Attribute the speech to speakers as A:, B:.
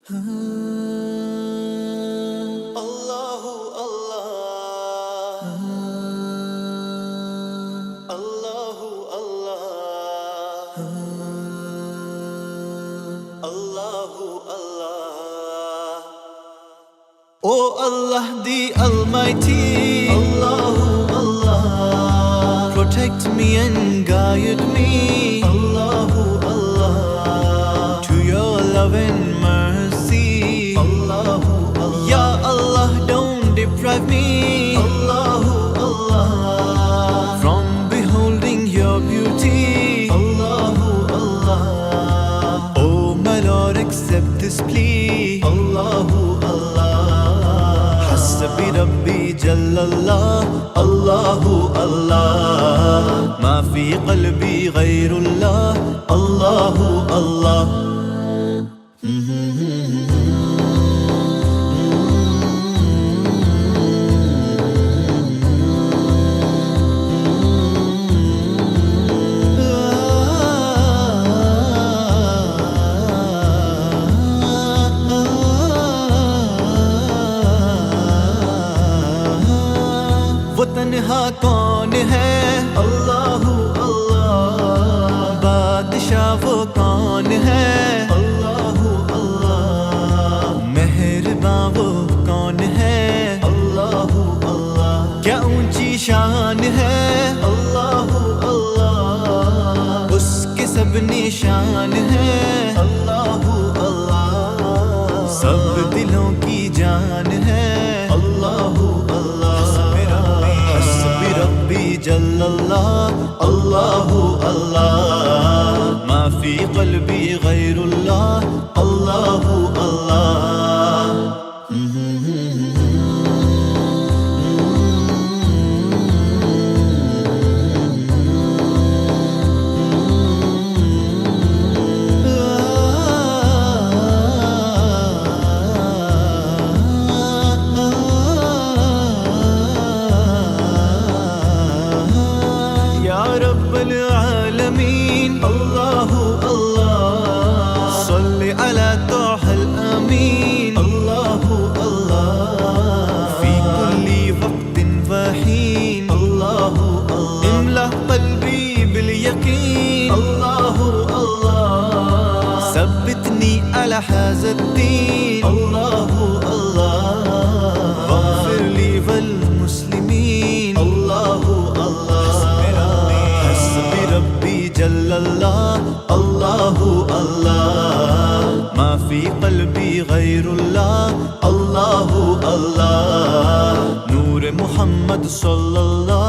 A: Allahu Allah, Allahu Allah, Allahu Allah. Oh Allah the Almighty, Allahu Allah, protect me and guide me, Allahu Allah, to your love and mercy, Allahu Allah. Ya Allah, don't deprive me, Allahu Allah, from beholding your beauty, Allahu Allah. Oh my Lord, accept this plea, Allahu Allah. Hasbi Rabbi Jallallah, Allahu Allah. Ma fi qalbi ghayrullah, Allahu Allah. वो तन्हा कौन है, अल्लाहु अल्लाह। बादशाह वो कौन है, अल्लाहु अल्लाह। मेहरबान वो कौन है, अल्लाहु अल्लाह। क्या ऊंची शान है, अल्लाहु अल्लाह। उसके सब निशान है, अल्लाहु अल्लाह। सब दिलों की जान है, अल्लाहु अल्लाह। जल्लल्लाह, अल्लाहु अल्लाह। मा फी क़ल्बी गैरुल्लाह, अल्लाहु अल्लाह। रब्बल आलमीन, अल्लाहु अल्लाह। सल्लि अला ताहल आमीन, अल्लाहु अल्लाह। फी कुल्ली वक्तिन व हीन, अल्लाहु अल्लाह। इमला क़ल्बी बिल यकीन, अल्लाहु अल्लाह। सब्बितनी अला हाज़ा द्दीन, अल्लाहु अल्लाह। वग़फ़िर ली वल मुस्लिमीन, अल्लाहु अल्लाह। जल्लल्लाह, अल्लाहु अल्लाह। मा फी क़ल्बी गैरुल्लाह, अल्लाहु अल्लाह। नूर मुहम्मद सल्लल्लाह